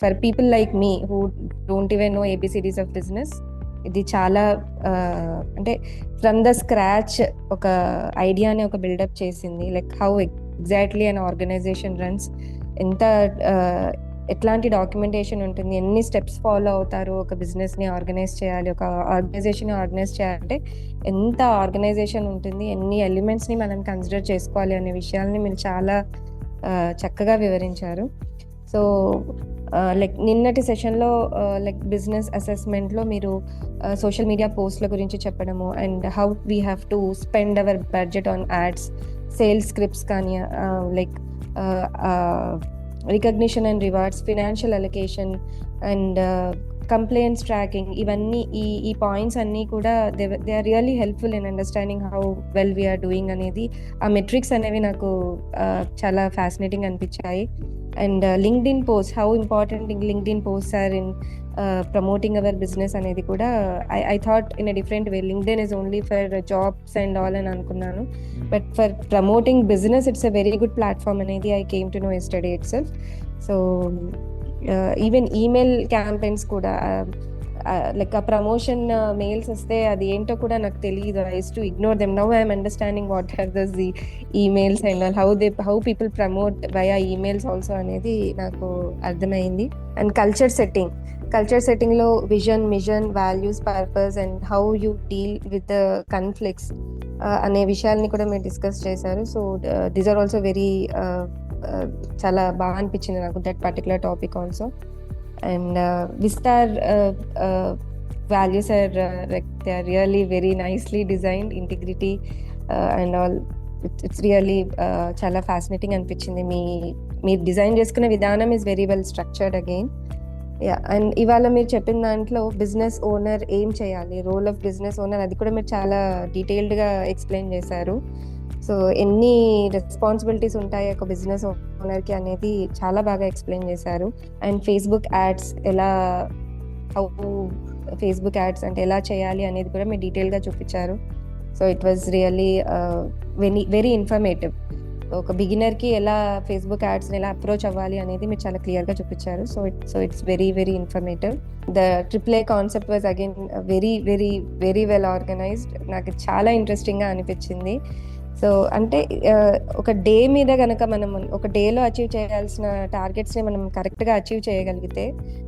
For people like me who don't even know ABCDs of business, ఇది చాలా అంటే from the scratch ఒక ఐడియాని ఒక బిల్డప్ చేసింది. Like how exactly an organisation runs, ఎంత ఎట్లాంటి డాక్యుమెంటేషన్ ఉంటుంది, ఎన్ని స్టెప్స్ ఫాలో అవుతారు ఒక బిజినెస్ని ఆర్గనైజ్ చేయాలి, ఒక ఆర్గనైజేషన్ ఆర్గనైజ్ చేయాలంటే ఎంత ఆర్గనైజేషన్ ఉంటుంది, ఎన్ని ఎలిమెంట్స్ని మనం కన్సిడర్ చేసుకోవాలి అనే విషయాల్ని మీరు చాలా చక్కగా వివరించారు. సో లైక్ నిన్నటి సెషన్లో లైక్ బిజినెస్ అసెస్మెంట్లో మీరు సోషల్ మీడియా పోస్ట్ల గురించి చెప్పడము, and how we have to spend our budget on ads, sales scripts కానీ, like recognition and rewards, financial allocation and complaints tracking, ఇవన్నీ ఈ పాయింట్స్ అన్నీ కూడా they are really helpful in understanding how well we're doing అనేది. ఆ metrics అనేవి నాకు చాలా ఫ్యాసినేటింగ్ అనిపించాయి. And LinkedIn post, how important LinkedIn post are in promoting our business అనేది కూడా I thought in a different way. LinkedIn is only for jobs and all అని అనుకున్నాను, but for promoting business it's a very good platform అనేది I came to know yesterday itself. So even email campaigns కూడా like ఆ promotion mails వస్తే అది ఏంటో కూడా నాకు తెలియదు. I use to ignore them. Now I'm understanding what are those the emails and how people promote via emails also అనేది నాకు అర్థమైంది. అండ్ కల్చర్ సెట్టింగ్లో vision, mission, values, purpose and how you deal with the conflicts అనే విషయాల్ని కూడా మీరు discuss చేశారు. So these are also very చాలా బాగా అనిపించింది నాకు that particular topic also. And Vistaar values are like they are really very nicely designed, integrity and all. It's really చాలా ఫ్యాసినేటింగ్ అనిపించింది. మీరు డిజైన్ చేసుకునే విధానం is very well structured again. And ఇవాళ మీరు చెప్పిన దాంట్లో బిజినెస్ ఓనర్ ఏం చేయాలి, రోల్ ఆఫ్ బిజినెస్ ఓనర్, అది కూడా మీరు చాలా డీటెయిల్డ్గా ఎక్స్ప్లెయిన్ చేశారు. సో ఎన్ని రెస్పాన్సిబిలిటీస్ ఉంటాయి ఒక బిజినెస్ ఓనర్కి అనేది చాలా బాగా ఎక్స్ప్లెయిన్ చేశారు. And Facebook ads Facebook ads అంటే ఎలా చేయాలి అనేది కూడా మీరు డీటెయిల్గా చూపించారు. So it was really very informative. ఒక బిగినర్కి ఎలా ఫేస్బుక్ యాడ్స్ని ఎలా అప్రోచ్ అవ్వాలి అనేది మీరు చాలా క్లియర్గా చూపించారు. So it's very very informative. The AAA concept was again very very very well organised. నాకు చాలా ఇంట్రెస్టింగ్గా అనిపించింది. సో అంటే ఒక డే మీద కనుక మనం ఒక డేలో అచీవ్ చేయాల్సిన టార్గెట్స్ని మనం కరెక్ట్గా అచీవ్ చేయగలిగితే,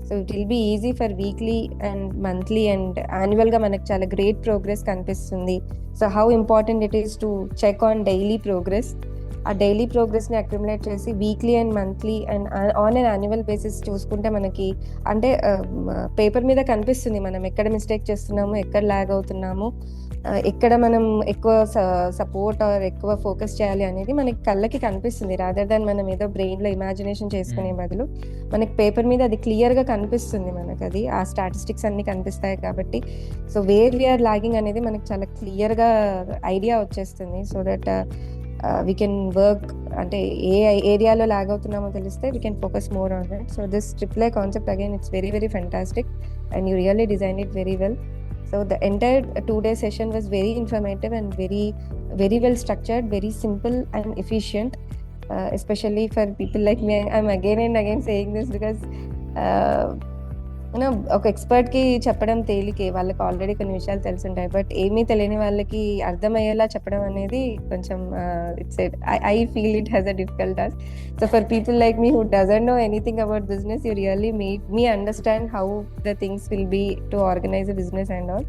so it will be easy for weekly and monthly and యాన్యువల్గా మనకు చాలా గ్రేట్ ప్రోగ్రెస్ కనిపిస్తుంది. So how important it is to check on daily progress. ఆ డైలీ ప్రోగ్రెస్ని అక్యుములేట్ చేసి weekly and monthly and on and annual basis చూసుకుంటే మనకి అంటే పేపర్ మీద కనిపిస్తుంది మనం ఎక్కడ మిస్టేక్ చేస్తున్నాము, ఎక్కడ ల్యాగ్ అవుతున్నాము, ఎక్కడ మనం ఎక్కువ సపోర్ట్ ఆర్ ఎక్కువ ఫోకస్ చేయాలి అనేది మనకి కళ్ళకి కనిపిస్తుంది. రాదర్ దాన్ మనం ఏదో బ్రెయిన్లో ఇమాజినేషన్ చేసుకునే బదులు మనకి పేపర్ మీద అది క్లియర్గా కనిపిస్తుంది. మనకు అది ఆ స్టాటిస్టిక్స్ అన్నీ కనిపిస్తాయి కాబట్టి సో వేర్ వీఆర్ లాగింగ్ అనేది మనకి చాలా క్లియర్గా ఐడియా వచ్చేస్తుంది. So that we can work, అంటే ఏ ఏరియాలో లాగ్ అవుతున్నామో తెలిస్తే we can focus more on that. So this AAA concept again it's very very fantastic and you really designed it very well. So the entire 2-day session was very informative and very very well structured, very simple and efficient, especially for people like me. I'm again and again saying this because ఒక ఎక్స్పర్ట్కి చెప్పడం తేలికే, వాళ్ళకి already కొన్ని విషయాలు తెలుసుంటాయి, but ఏమీ తెలియని వాళ్ళకి అర్థమయ్యేలా చెప్పడం అనేది కొంచెం it's I feel it has a difficult task. So for people like me who doesn't know anything about business, you really made me understand how the things will be to organise a business and all.